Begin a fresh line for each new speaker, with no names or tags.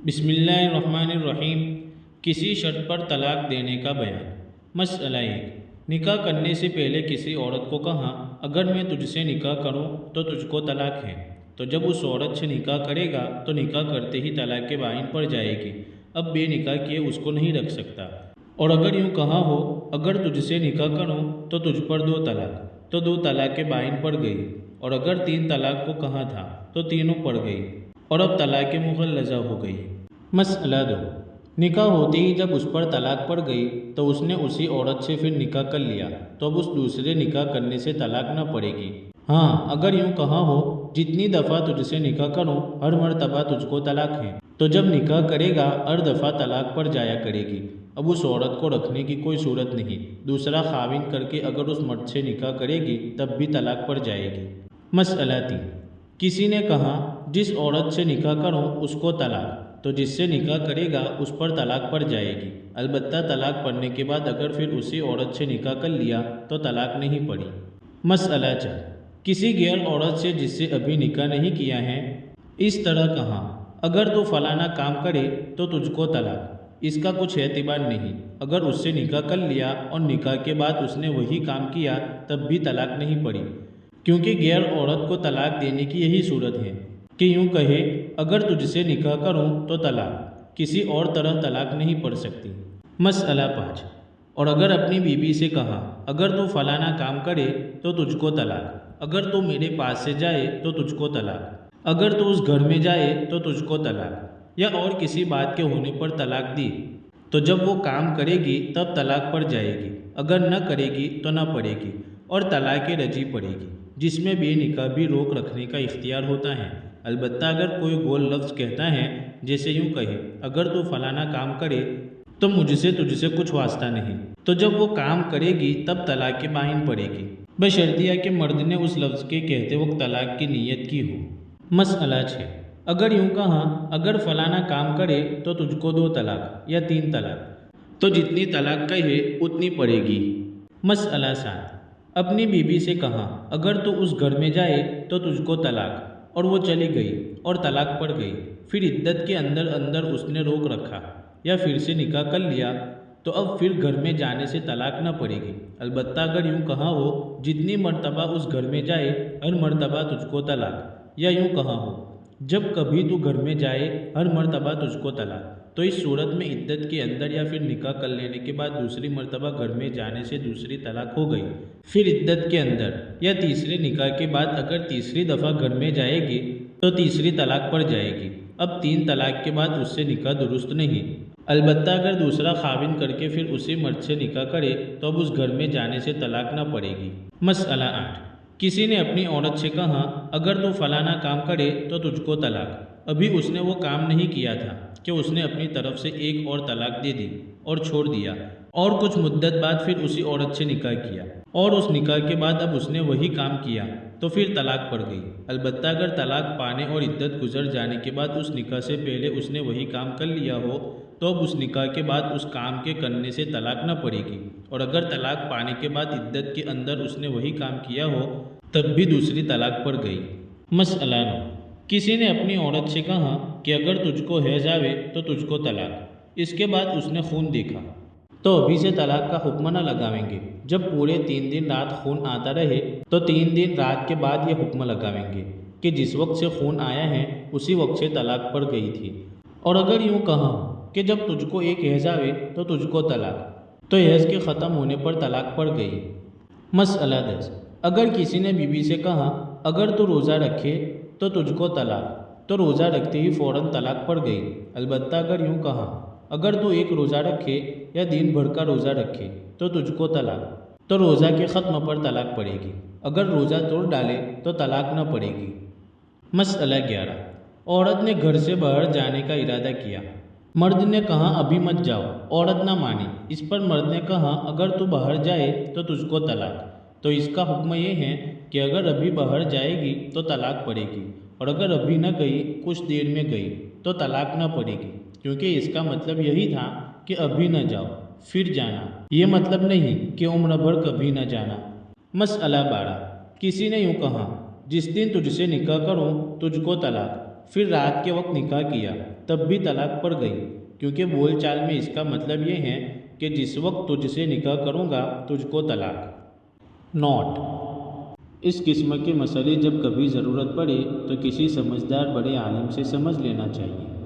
بسم اللہ الرحمن الرحیم۔ کسی شرط پر طلاق دینے کا بیان۔ مسئلہ 1، نکاح کرنے سے پہلے کسی عورت کو کہا اگر میں تجھ سے نکاح کروں تو تجھ کو طلاق ہے، تو جب اس عورت سے نکاح کرے گا تو نکاح کرتے ہی طلاق کے بائن پڑ جائے گی، اب بے نکاح کیے اس کو نہیں رکھ سکتا۔ اور اگر یوں کہا ہو اگر تجھ سے نکاح کروں تو تجھ پر 2 طلاق، تو 2 طلاق کے بائن پڑ گئی۔ اور اگر 3 طلاق کو کہا تھا تو تینوں پڑ گئی اور اب طلاق مغلظہ ہو گئی۔ مسئلہ 2، نکاح ہوتے ہی جب اس پر طلاق پڑ گئی تو اس نے اسی عورت سے پھر نکاح کر لیا، تو اب اس دوسرے نکاح کرنے سے طلاق نہ پڑے گی۔ ہاں، اگر یوں کہا ہو جتنی دفعہ تجھ سے نکاح کروں ہر مرتبہ تجھ کو طلاق ہے، تو جب نکاح کرے گا ہر دفعہ طلاق پڑ جایا کرے گی، اب اس عورت کو رکھنے کی کوئی صورت نہیں، دوسرا خاوند کر کے اگر اس مرد سے نکاح کرے گی تب بھی طلاق پڑ جائے گی۔ مسئلہ 3، کسی نے کہا جس عورت سے نکاح کروں اس کو طلاق، تو جس سے نکاح کرے گا اس پر طلاق پڑ جائے گی، البتہ طلاق پڑنے کے بعد اگر پھر اسی عورت سے نکاح کر لیا تو طلاق نہیں پڑی۔ مسئلہ 4، کسی غیر عورت سے جس سے ابھی نکاح نہیں کیا ہے اس طرح کہا اگر تو فلانا کام کرے تو تجھ کو طلاق، اس کا کچھ اعتبار نہیں، اگر اس سے نکاح کر لیا اور نکاح کے بعد اس نے وہی کام کیا تب بھی طلاق نہیں پڑی، کیونکہ غیر عورت کو طلاق دینے کی یہی صورت ہے کہ یوں کہے اگر تجھ سے نکاح کروں تو طلاق، کسی اور طرح طلاق نہیں پڑ سکتی۔ مسئلہ 5، اور اگر اپنی بیوی سے کہا اگر تو فلانا کام کرے تو تجھ کو طلاق، اگر تو میرے پاس سے جائے تو تجھ کو طلاق، اگر تو اس گھر میں جائے تو تجھ کو طلاق، یا اور کسی بات کے ہونے پر طلاق دی، تو جب وہ کام کرے گی تب طلاق پڑ جائے گی، اگر نہ کرے گی تو نہ پڑے گی، اور طلاق رجعی پڑے گی، جس میں بے نکاح بھی روک رکھنے کا اختیار ہوتا ہے، البتہ اگر کوئی گول لفظ کہتا ہے جیسے یوں کہے اگر تو فلانا کام کرے تو مجھ سے تجھ سے کچھ واسطہ نہیں، تو جب وہ کام کرے گی تب طلاق کے بائن پڑے گی، بشرطیہ کہ مرد نے اس لفظ کے کہتے وقت طلاق کی نیت کی ہو۔ مسئلہ 6، اگر یوں کہا اگر فلانا کام کرے تو تجھ کو 2 طلاق یا 3 طلاق، تو جتنی طلاق کہے اتنی پڑے گی۔ مسئلہ 7، اپنی بیوی سے کہا اگر تو اس گھر میں جائے تو تجھ کو طلاق، اور وہ چلی گئی اور طلاق پڑ گئی، پھر عدت کے اندر اندر اس نے روک رکھا یا پھر سے نکاح کر لیا، تو اب پھر گھر میں جانے سے طلاق نہ پڑے گی، البتہ اگر یوں کہا ہو جتنی مرتبہ اس گھر میں جائے ہر مرتبہ تجھ کو طلاق، یا یوں کہا ہو جب کبھی تو گھر میں جائے ہر مرتبہ تجھ کو طلاق، تو اس صورت میں عدت کے اندر یا پھر نکاح کر لینے کے بعد دوسری مرتبہ گھر میں جانے سے دوسری طلاق ہو گئی، پھر عدت کے اندر یا تیسرے نکاح کے بعد اگر تیسری دفعہ گھر میں جائے گی تو تیسری طلاق پڑ جائے گی، اب 3 طلاق کے بعد اس سے نکاح درست نہیں، البتہ اگر دوسرا خاوند کر کے پھر اسی مرد سے نکاح کرے تو اب اس گھر میں جانے سے طلاق نہ پڑے گی۔ مسئلہ 8، کسی نے اپنی عورت سے کہا اگر تو فلانا کام کرے تو تجھ کو طلاق، ابھی اس نے وہ کام نہیں کیا تھا کہ اس نے اپنی طرف سے ایک اور طلاق دے دی اور چھوڑ دیا، اور کچھ مدت بعد پھر اسی عورت سے نکاح کیا، اور اس نکاح کے بعد اب اس نے وہی کام کیا تو پھر طلاق پڑ گئی، البتہ اگر طلاق پانے اور عدت گزر جانے کے بعد اس نکاح سے پہلے اس نے وہی کام کر لیا ہو تو اب اس نکاح کے بعد اس کام کے کرنے سے طلاق نہ پڑے گی، اور اگر طلاق پانے کے بعد عدت کے اندر اس نے وہی کام کیا ہو تب بھی دوسری طلاق پڑ گئی۔ مسئلہ 9، کسی نے اپنی عورت سے کہا کہ اگر تجھ کو حیض آوے تو تجھ کو طلاق، اس کے بعد اس نے خون دیکھا تو ابھی سے طلاق کا حکم نہ لگاویں گے، جب پورے 3 دن رات خون آتا رہے تو 3 دن رات کے بعد یہ حکم لگاویں گے کہ جس وقت سے خون آیا ہے اسی وقت سے طلاق پڑ گئی تھی۔ اور اگر یوں کہا کہ جب تجھ کو ایک حیض آوے تو تجھ کو طلاق، تو حیض کے ختم ہونے پر طلاق پڑ گئی۔ مسئلہ 10، اگر کسی نے بیوی سے کہا اگر تو روزہ رکھے تو تجھ کو طلاق، تو روزہ رکھتے ہی فوراً طلاق پڑ گئی، البتہ اگر یوں کہا اگر تو ایک روزہ رکھے یا دن بھر کا روزہ رکھے تو تجھ کو طلاق، تو روزہ کے ختم پر طلاق پڑے گی، اگر روزہ توڑ ڈالے تو طلاق نہ پڑے گی۔ مسئلہ 11، عورت نے گھر سے باہر جانے کا ارادہ کیا، مرد نے کہا ابھی مت جاؤ، عورت نہ مانی، اس پر مرد نے کہا اگر تو باہر جائے تو تجھ کو طلاق، تو اس کا حکم یہ ہے کہ اگر ابھی باہر جائے گی تو طلاق پڑے گی، اور اگر ابھی نہ گئی کچھ دیر میں گئی تو طلاق نہ پڑے گی، کیونکہ اس کا مطلب یہی تھا کہ ابھی نہ جاؤ پھر جانا، یہ مطلب نہیں کہ عمر بھر کبھی نہ جانا۔ مسئلہ 12، کسی نے یوں کہا جس دن تجھ سے نکاح کروں تجھ کو طلاق، پھر رات کے وقت نکاح کیا تب بھی طلاق پڑ گئی، کیونکہ بول چال میں اس کا مطلب یہ ہے کہ جس وقت تجھ سے نکاح کروں گا تجھ کو طلاق۔ نوٹ: اس قسم کے مسئلے جب کبھی ضرورت پڑے تو کسی سمجھدار بڑے عالم سے سمجھ لینا چاہیے۔